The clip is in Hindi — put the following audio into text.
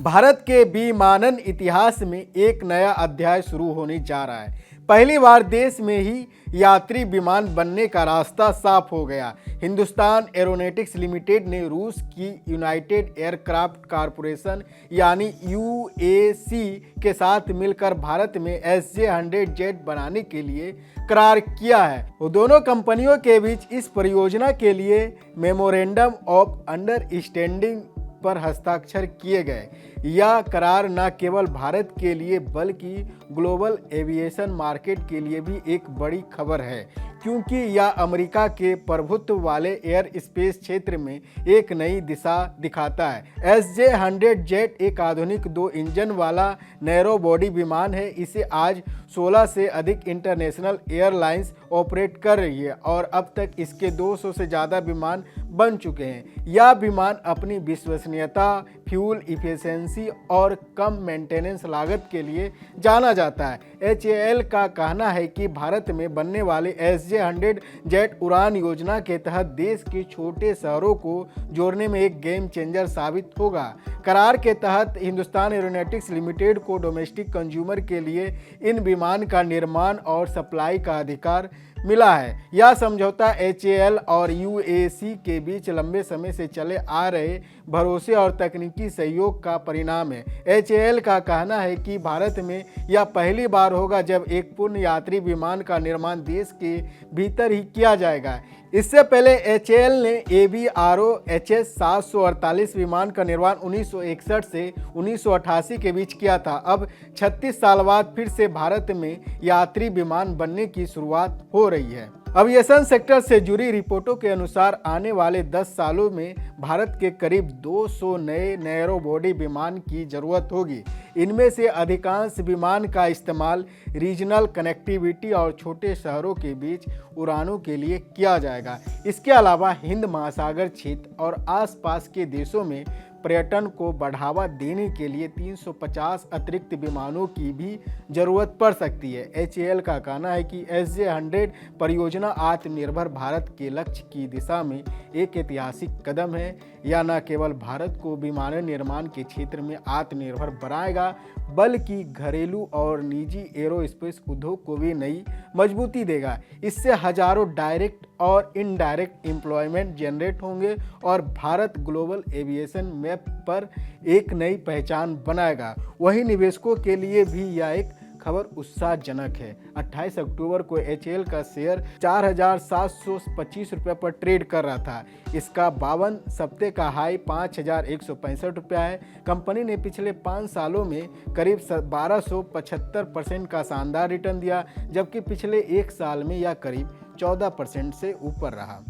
भारत के विमानन इतिहास में एक नया अध्याय शुरू होने जा रहा है। पहली बार देश में ही यात्री विमान बनने का रास्ता साफ हो गया। हिंदुस्तान एरोनॉटिक्स लिमिटेड ने रूस की यूनाइटेड एयरक्राफ्ट कॉरपोरेशन यानी यूएसी के साथ मिलकर भारत में SJ-100 जेट बनाने के लिए करार किया है। दोनों कंपनियों के बीच इस परियोजना के लिए मेमोरेंडम ऑफ अंडरस्टैंडिंग पर हस्ताक्षर किए गए। यह करार न केवल भारत के लिए बल्कि ग्लोबल एविएशन मार्केट के लिए भी एक बड़ी खबर है, क्योंकि यह अमेरिका के प्रभुत्व वाले एयर स्पेस क्षेत्र में एक नई दिशा दिखाता है। SJ-100 जेट एक आधुनिक 2 इंजन वाला नैरो बॉडी विमान है। इसे आज 16 से अधिक इंटरनेशनल एयरलाइंस ऑपरेट कर रही है और अब तक इसके 200 से ज़्यादा विमान बन चुके हैं। यह विमान अपनी विश्वसनीयता, फ्यूल इफिशिएंसी और कम मेंटेनेंस लागत के लिए जाना जाता है। HAL का कहना है कि भारत में बनने वाले SJ-100 जेट उड़ान योजना के तहत देश के छोटे शहरों को जोड़ने में एक गेम चेंजर साबित होगा। करार के तहत हिंदुस्तान एरोनॉटिक्स लिमिटेड को डोमेस्टिक कंज्यूमर के लिए इन विमान का निर्माण और सप्लाई का अधिकार मिला है। यह समझौता HAL और UAC के बीच लंबे समय से चले आ रहे भरोसे और तकनीकी सहयोग का परिणाम है। HAL का कहना है कि भारत में यह पहली बार होगा जब एक पूर्ण यात्री विमान का निर्माण देश के भीतर ही किया जाएगा। इससे पहले HAL ने ABRO HS 748 विमान का निर्माण 1961 से 1988 के बीच किया था। अब 36 साल बाद फिर से भारत में यात्री विमान बनने की शुरुआत हो रही है। एविएशन सेक्टर से जुड़ी रिपोर्टों के अनुसार आने वाले 10 सालों में भारत के करीब 200 नए नैरो बॉडी विमान की जरूरत होगी। इनमें से अधिकांश विमान का इस्तेमाल रीजनल कनेक्टिविटी और छोटे शहरों के बीच उड़ानों के लिए किया जाएगा। इसके अलावा हिंद महासागर क्षेत्र और आसपास के देशों में पर्यटन को बढ़ावा देने के लिए 350 अतिरिक्त विमानों की भी जरूरत पड़ सकती है। HAL का कहना है कि SJ-100 परियोजना आत्मनिर्भर भारत के लक्ष्य की दिशा में एक ऐतिहासिक कदम है। यह न केवल भारत को विमानन निर्माण के क्षेत्र में आत्मनिर्भर बनाएगा बल्कि घरेलू और निजी एरोस्पेस उद्योग को भी नई मजबूती देगा। इससे हजारों डायरेक्ट और इनडायरेक्ट एम्प्लॉयमेंट जनरेट होंगे और भारत ग्लोबल एविएशन मैप पर एक नई पहचान बनाएगा। वहीं निवेशकों के लिए भी यह एक खबर उत्साहजनक है। 28 अक्टूबर को HAL का शेयर 4,725 रुपये पर ट्रेड कर रहा था। इसका 52 सप्ताह का हाई 5,165 रुपया है। कंपनी ने पिछले 5 सालों में करीब 1275% का शानदार रिटर्न दिया, जबकि पिछले 1 साल में यह करीब 14% से ऊपर रहा।